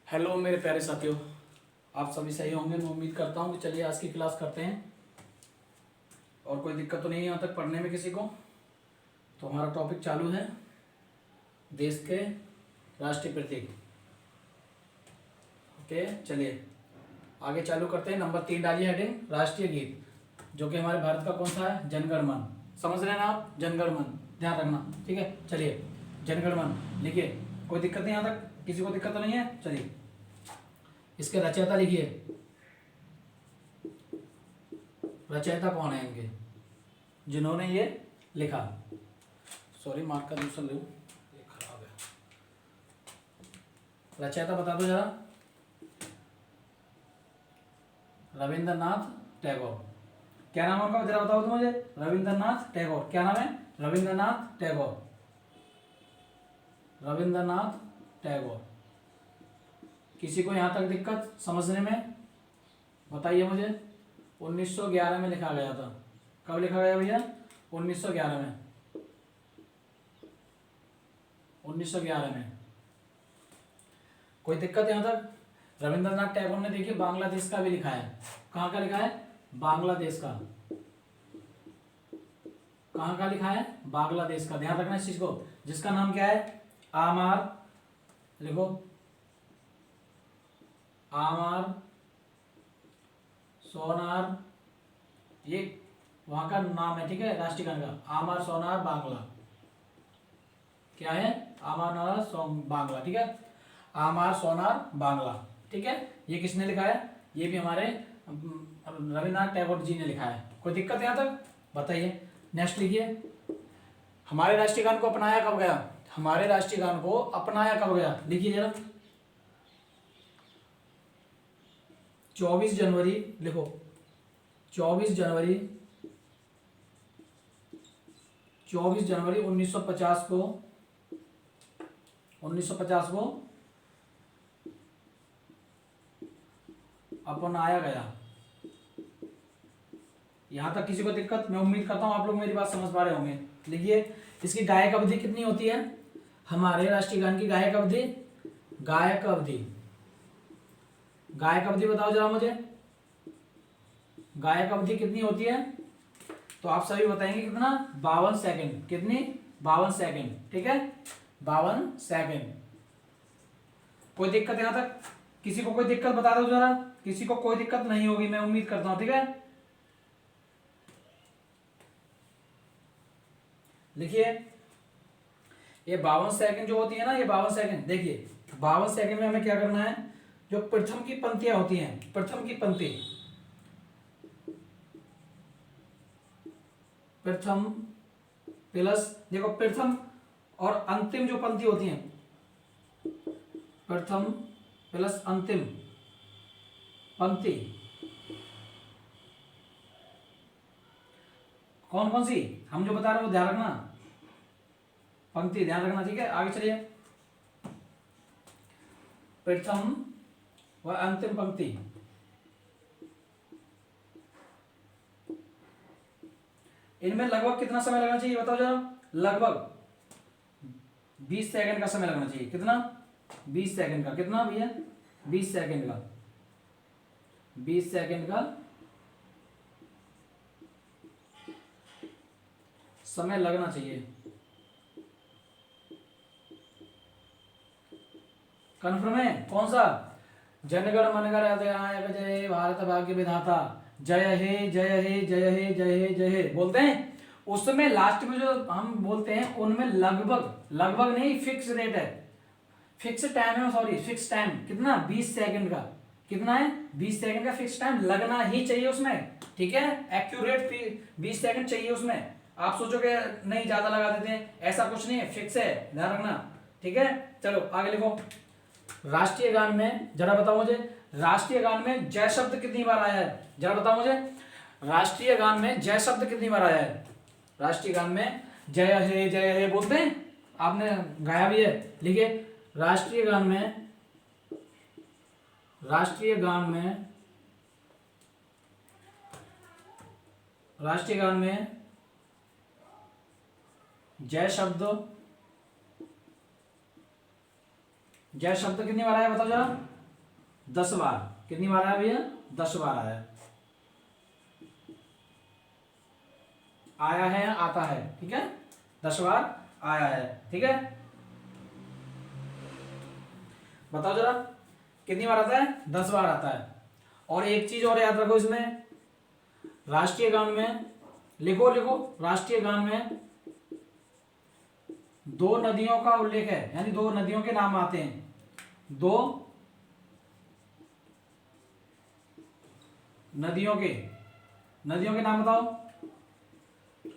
Hello मेरे प्यारे साथियों, आप सभी सही होंगे। मैं उम्मीद करता हूँ कि चलिए आज की क्लास करते हैं। और कोई दिक्कत तो नहीं है यहाँ तक पढ़ने में किसी को? तो हमारा टॉपिक चालू है, देश के राष्ट्रीय प्रतीक। ओके, चलिए आगे चालू करते हैं। नंबर 3 डालिए हेडिंग, राष्ट्रीय गीत, जो कि हमारे भारत का कौन सा है? जनगण मन। समझ रहे हैं ना आप? जनगण मन, ध्यान रखना, ठीक है। चलिए जनगण मन लिखिए। कोई दिक्कत नहीं यहाँ तक? किसी को दिक्कत तो नहीं है? चलिए इसके रचयिता लिखिए। रचयिता कौन है इनके, जिन्होंने ये लिखा? सॉरी, मार्क का दूसरा लूँ, ये खराब है। रचयिता बता दो जरा। रविंद्रनाथ टैगोर। क्या नाम है उनका? जरा बताओ तो मुझे। रविंद्रनाथ टैगोर। क्या नाम है? रविंद्रनाथ टैगोर। रविंद्रनाथ टैगोर। किसी को यहाँ तक दिक्कत समझने में? बताइए मुझे। 1911 में लिखा गया था। कब लिखा गया भैया? 1911 में। 1911 में। कोई दिक्कत यहाँ तक? रविंद्रनाथ टैगोर ने देखिए बांग्लादेश का भी लिखा है। कहाँ का लिखा है? बांग्लादेश का। कहाँ का लिखा है? बांग्लादेश का। ध्यान रखना इस चीज को। जिसका नाम क्या है? आमार, लिखो आमार सोनार, ये वहां का नाम है, ठीक है, राष्ट्रीय गान का। आमार सोनार बांग्ला। क्या है? आमार बांग्ला, ठीक है। आमार सोनार बांग्ला, ठीक है। ये किसने लिखा है? ये भी हमारे रविन्द्रनाथ टैगोर जी ने लिखा है। कोई दिक्कत यहाँ तक? बताइए। नेक्स्ट लिखिए। हमारे राष्ट्रीय गान को अपनाया कब गया? हमारे राष्ट्रीय गान को अपनाया कब गया? लिखिए जरा। 24 जनवरी, लिखो 24 जनवरी 24 जनवरी 1950 को 1950 को अपनाया गया। यहां तक किसी को दिक्कत? मैं उम्मीद करता हूं आप लोग मेरी बात समझ पा रहे होंगे। लिखिए। इसकी गायक अवधि कितनी होती है? हमारे राष्ट्रीय गान की गायक अवधि, गायक अवधि, गायक अवधि बताओ जरा मुझे। गायक अवधि कितनी होती है? तो आप सभी बताएंगे कितना? 52 सेकंड। कितनी? 52 सेकंड, ठीक है। 52 सेकंड। कोई दिक्कत यहां तक? किसी को कोई दिक्कत बता दो जरा। किसी को कोई दिक्कत नहीं होगी, मैं उम्मीद करता हूं, ठीक है। लिखिए। ये 52 सेकंड जो होती है ना, ये 52 सेकंड, देखिए 52 सेकंड में हमें क्या करना है? जो प्रथम की पंक्तियां होती हैं, प्रथम की पंक्ति, प्रथम प्लस, देखो प्रथम और अंतिम जो पंक्ति होती है, प्रथम प्लस अंतिम पंक्ति, कौन कौन सी हम जो बता रहे हैं वो ध्यान रखना। पंक्ति ध्यान रखना, ठीक है। आगे चलिए। प्रथम व अंतिम पंक्ति, इनमें लगभग कितना समय लगना चाहिए बताओ जरा। लगभग 20 सेकंड का समय लगना चाहिए। कितना? 20 सेकंड का। कितना भैया? 20 सेकंड का। 20 सेकंड का समय लगना चाहिए। कन्फर्म है? कौन सा? जनगण मन गण जय भारत भाग्य विधाता, जय हे जय हे जय हे जय हे जय हे बोलते हैं। उसमें लास्ट में जो हम बोलते हैं उनमें लगभग, लगभग नहीं, फिक्स रेट है, फिक्स टाइम है, सॉरी फिक्स टाइम। कितना? 20 सेकंड का। कितना है? 20 सेकंड का फिक्स टाइम लगना ही चाहिए उसमें, ठीक है। एक्यूरेट 20 सेकंड चाहिए उसमें। आप सोचोगे नहीं ज्यादा लगा देते हैं, ऐसा कुछ नहीं है, फिक्स है, ध्यान रखना, ठीक है। चलो आगे लिखो। राष्ट्रीय गान में जरा बताओ मुझे, राष्ट्रीय गान में जय शब्द कितनी बार आया है? जरा बताओ मुझे, राष्ट्रीय गान में जय शब्द कितनी बार आया है? राष्ट्रीय गान में जय हे बोलते हैं, आपने गाया भी है। लिखिए। राष्ट्रीय गान में, राष्ट्रीय गान में, राष्ट्रीय गान में जय शब्द, जय शब्द कितनी बार आया बताओ जरा। 10 बार। कितनी बार आया भैया? 10 बार आया। आया है या आता है, ठीक है, 10 बार आया है, ठीक है। बताओ जरा कितनी बार आता है? 10 बार आता है। और एक चीज और याद रखो इसमें, राष्ट्रीय गान में लिखो लिखो, राष्ट्रीय गान में 2 नदियों का उल्लेख है, यानी 2 नदियों के नाम आते हैं। 2 नदियों के नाम बताओ,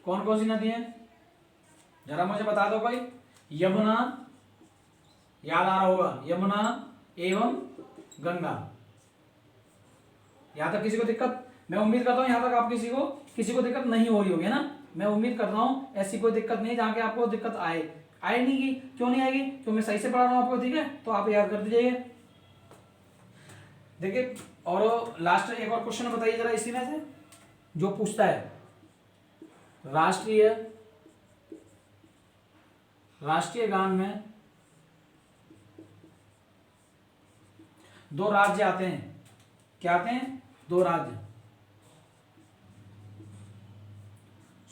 कौन कौन सी नदी है? जरा मुझे बता दो भाई। यमुना, याद आ रहा होगा, यमुना एवं गंगा। यहां तक किसी को दिक्कत? मैं उम्मीद करता हूं यहां तक आप किसी को दिक्कत नहीं हो रही होगी, है ना। मैं उम्मीद कर रहा हूं ऐसी कोई दिक्कत नहीं जहां के आपको दिक्कत आए नहीं की। क्यों नहीं आएगी? क्यों मैं सही से पढ़ा रहा हूं आपको, ठीक है। तो आप याद कर दीजिए। देखिए, और लास्ट एक और क्वेश्चन बताइए जरा इसी में से, जो पूछता है राष्ट्रीय गान में 2 राज्य आते हैं। क्या आते हैं? 2 राज्य।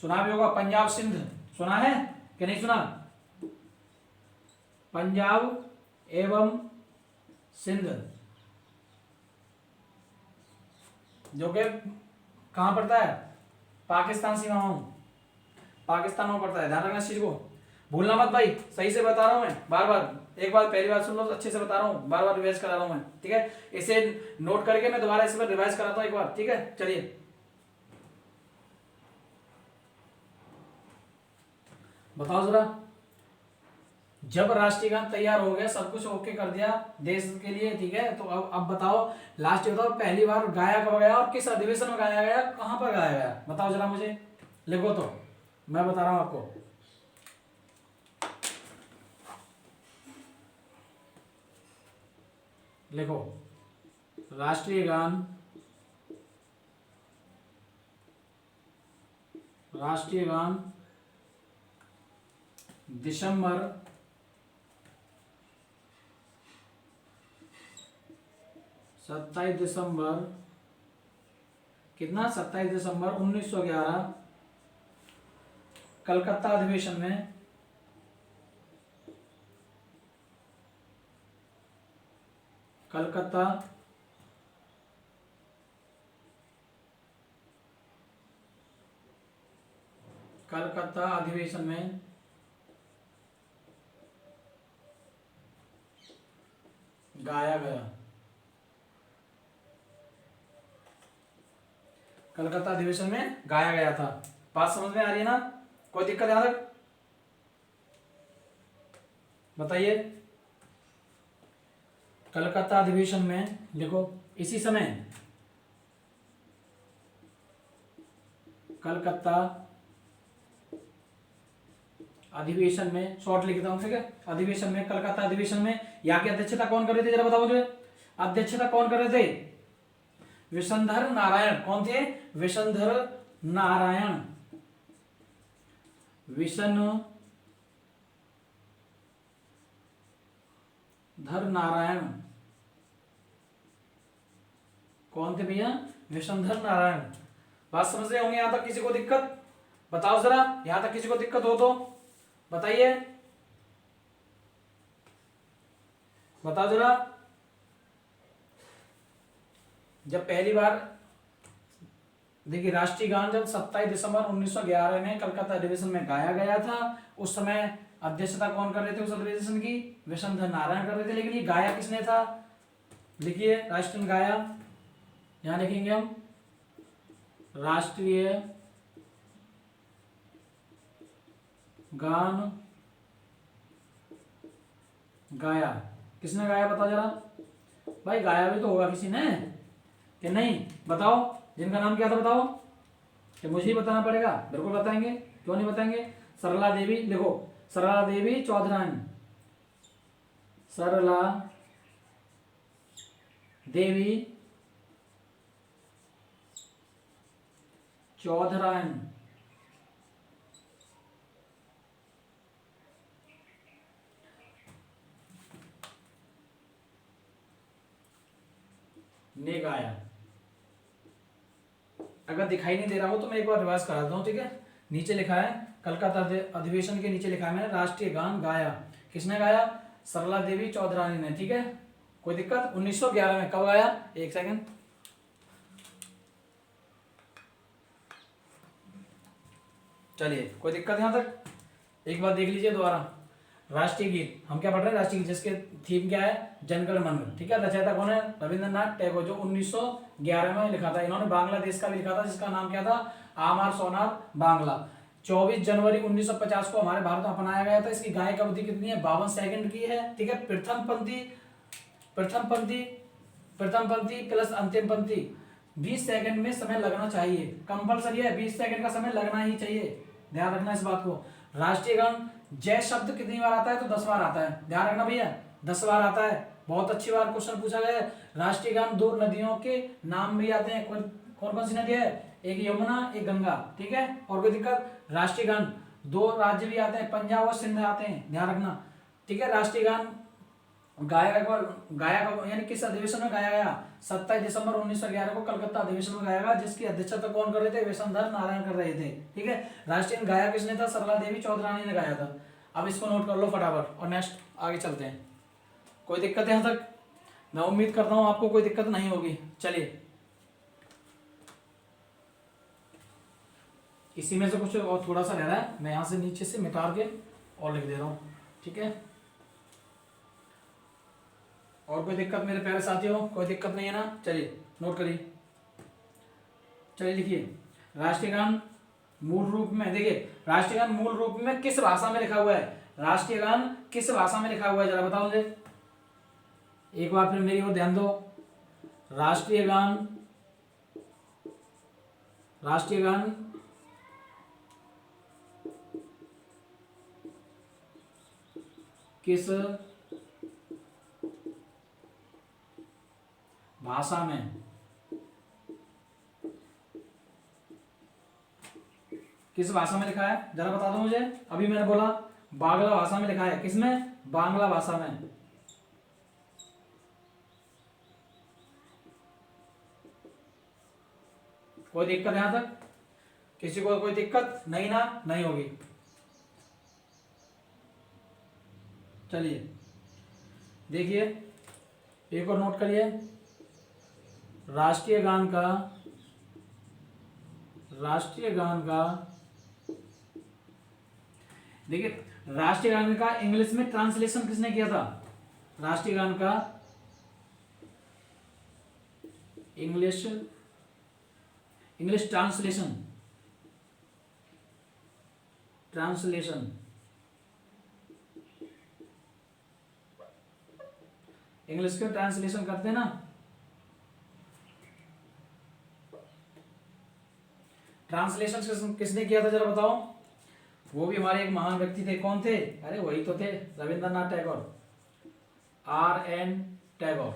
सुना भी होगा, पंजाब सिंध, सुना है कि नहीं सुना? पंजाब एवं सिंध, जो कि कहां पड़ता है? पाकिस्तान सीमाओं, पाकिस्तान में पड़ता है। ध्यान रखना इस चीज को, भूलना मत भाई। सही से बता रहा हूं मैं, बार बार, एक बार पहली बार सुन लो तो अच्छे से बता रहा हूं, बार बार रिवाइज करा रहा हूं मैं, ठीक है। इसे नोट करके मैं दोबारा इस पर रिवाइज कराता हूं एक बार, ठीक है। चलिए बताओ जरा, जब राष्ट्रीय गान तैयार हो गया, सब कुछ ओके कर दिया देश के लिए, ठीक है, तो अब बताओ, लास्ट बताओ पहली बार गाया कब गया और किस अधिवेशन में गाया गया, कहां पर गाया गया? बताओ जरा मुझे, लिखो तो मैं बता रहा हूं आपको। लिखो, राष्ट्रीय गान दिसंबर 27 दिसंबर, कितना? 27 दिसंबर 1911 कलकत्ता अधिवेशन में, कलकत्ता अधिवेशन में गाया गया। कलकत्ता अधिवेशन में गाया गया था। बात समझ में आ रही है ना? कोई दिक्कत यहां तक? बताइए। कलकत्ता अधिवेशन में लिखो, इसी समय कलकत्ता अधिवेशन में, शॉर्ट लिखता हूं, ठीक है, अधिवेशन में, कलकत्ता अधिवेशन में यहाँ की अध्यक्षता कौन कर रहे थे? जरा बताओ मुझे, अध्यक्षता कौन कर रहे थे? विशंधर नारायण। कौन थे? विशंधर नारायण, विशंधर नारायण। कौन थे भैया? विशंधर नारायण। बात समझ रहे होंगे यहां तक? किसी को दिक्कत? बताओ जरा, यहां तक किसी को दिक्कत हो तो बताइए, बताओ जरा। जब पहली बार, देखिए, राष्ट्रीय गान जब 27 दिसंबर 1911 में कलकत्ता अधिवेशन में गाया गया था, उस समय अध्यक्षता कौन कर रहे थे उस अधिवेशन की? विशंधर नारायण कर रहे थे। लेकिन ये गाया किसने था? लिखिए, राष्ट्रीय गाया, यहां लिखेंगे हम, राष्ट्रीय गान गाया। किसने गाया बताओ जरा भाई, गाया भी तो होगा किसी ने कि नहीं? बताओ, जिनका नाम क्या था बताओ। कि मुझे ही बताना पड़ेगा? बिल्कुल बताएंगे, क्यों नहीं बताएंगे। सरला देवी, लिखो, सरला देवी चौधरानी, सरला देवी चौधरानी। ने गाया। अगर दिखाई नहीं दे रहा हो तो मैं एक बार रिवाइज करा देता हूँ, ठीक है। नीचे लिखा है कलकत्ता अधिवेशन के नीचे लिखा है मैंने राष्ट्रीय गान गाया। किसने गाया? सरला देवी चौधरानी ने, ठीक है। कोई दिक्कत? 1911 में। कब गाया? एक सेकंड, चलिए कोई दिक्कत यहां तक? एक बार देख लीजिए दोबारा। राष्ट्रीय गीत हम क्या पढ़ रहे हैं? राष्ट्रीय गीत जिसके थीम क्या है? जनगण मन, ठीक है। रचयिता कौन है? रविंद्रनाथ टैगोर, जो 1911 में लिखा था। इन्होंने बांग्लादेश का भी लिखा था जिसका नाम क्या था? आमार सोनार बांग्ला। 24 जनवरी 1950 को हमारे भारत में अपनाया गया था। इसकी गायक अवधि कितनी है? 52 सेकंड की है, ठीक है। प्रथम पंक्ति प्लस अंतिम पंक्ति 20 सेकंड में समय लगना चाहिए, कंपलसरी है। 20 सेकंड का समय लगना ही चाहिए, ध्यान रखना इस बात को। राष्ट्रीय गान जय शब्द कितनी बार आता है? तो 10 बार आता है, ध्यान रखना भैया, 10 बार आता है। बहुत अच्छी बार क्वेश्चन पूछा गया है। राष्ट्रीय गान 2 नदियों के नाम भी आते हैं। कौन कौन सी नदी है? एक यमुना, एक गंगा, ठीक है। और कोई दिक्कत? राष्ट्रीय गान 2 राज्य भी आते हैं, पंजाब और सिंध आते हैं, ध्यान रखना, ठीक है। राष्ट्रीय गान गाया यानी किस अधिवेशन में गाया गया? 27 दिसंबर 1911 को कलकत्ता अधिवेशन में गाया गया, जिसकी अध्यक्षता कौन कर रहे थे? विशंधर नारायण कर रहे थे, ठीक है। राष्ट्रीय गाया किसने था? सरला देवी चौधरानी ने गाया था। अब इसको नोट कर लो फटाफट और नेक्स्ट आगे चलते हैं। कोई दिक्कत है यहाँ तक? मैं उम्मीद करता हूँ आपको कोई दिक्कत नहीं होगी। चलिए, इसी में से कुछ और थोड़ा सा रह रहा है, मैं यहाँ से नीचे से मिटा के और लिख दे रहा हूँ, ठीक है। और कोई दिक्कत मेरे प्यारे साथियों? कोई दिक्कत नहीं है ना? चलिए नोट करिए, चलिए लिखिए। राष्ट्रीय गान मूल रूप में, देखिए राष्ट्रीय गान मूल रूप में किस भाषा में लिखा हुआ है? राष्ट्रीय गान किस भाषा में लिखा हुआ है, जरा बताओ मुझे। एक बार फिर मेरी ओर ध्यान दो। राष्ट्रीय गान किस भाषा में, किस भाषा में लिखा है, जरा बता दो मुझे। अभी मैंने बोला बांग्ला भाषा में लिखा है। किसमें? बांग्ला भाषा में। कोई दिक्कत यहां तक? किसी को कोई दिक्कत नहीं ना? नहीं होगी। चलिए देखिए, एक और नोट करिए। राष्ट्रीय गान का देखिए, राष्ट्रीय गान का इंग्लिश में ट्रांसलेशन किसने किया था? राष्ट्रीय गान का इंग्लिश ट्रांसलेशन इंग्लिश का ट्रांसलेशन करते हैं ना, ट्रांसलेशन किसने किया था, जरा बताओ। वो भी हमारे एक महान व्यक्ति थे। कौन थे? अरे वही तो थे, रविंद्रनाथ टैगोर, RN टैगोर,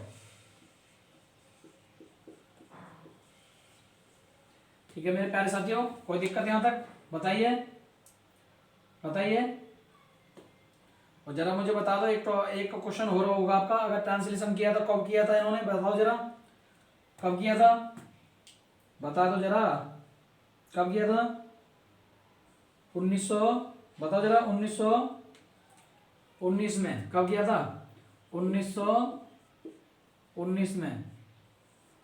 ठीक है मेरे प्यारे साथियों। कोई दिक्कत यहां तक? बताइए। और जरा मुझे बता दो, एक क्वेश्चन हो रहा होगा आपका, अगर ट्रांसलेशन किया था कब किया था इन्होंने, बताओ जरा कब किया था, बता दो जरा कब किया था। 1900 बताओ जरा, 1919 में। कब किया था? 1919 में।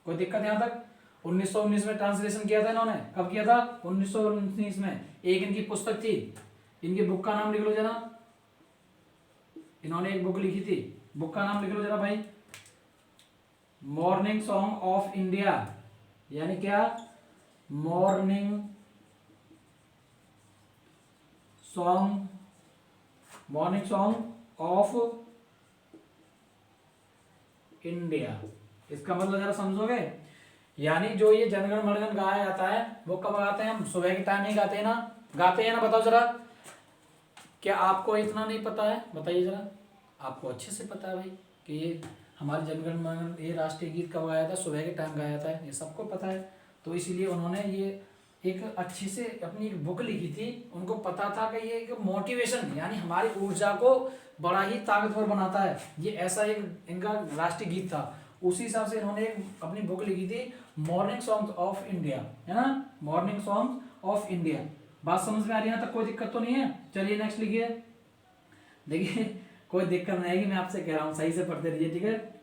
कोई दिक्कत यहां तक? 1919 में ट्रांसलेशन किया था इन्होंने। कब किया था? 1919 में। एक इनकी पुस्तक थी, इनकी बुक का नाम लिख लो जरा। इन्होंने एक बुक लिखी थी, बुक का नाम लिख लो जरा भाई। मॉर्निंग सॉन्ग ऑफ इंडिया, यानी क्या? Morning song of India. इसका मतलब जरा समझोगे, यानी जो ये जनगण मनगण गाया जाता है वो कब गाते हैं? हम सुबह के टाइम ही गाते हैं ना, बताओ जरा। क्या आपको इतना नहीं पता है? बताइए जरा। आपको अच्छे से पता है भाई कि ये हमारे जनगण मनगण, ये राष्ट्रीय गीत कब गाया था? सुबह के टाइम गाया था, ये सबको पता है। तो इसीलिए उन्होंने ये एक अच्छी से अपनी एक बुक लिखी थी। उनको पता था कि ये एक मोटिवेशन, यानी हमारी ऊर्जा को बड़ा ही ताकतवर बनाता है। ये ऐसा एक इनका राष्ट्रीय गीत था। उसी हिसाब से इन्होंने एक अपनी बुक लिखी थी मॉर्निंग सॉन्ग्स ऑफ इंडिया, है ना, मॉर्निंग सॉन्ग्स ऑफ इंडिया। बात समझ में आ रही है? यहाँ तक कोई दिक्कत तो नहीं है? चलिए नेक्स्ट लिखिए। देखिए कोई दिक्कत नहीं है कि मैं आपसे कह रहा हूँ, सही से पढ़ते रहिए, ठीक है।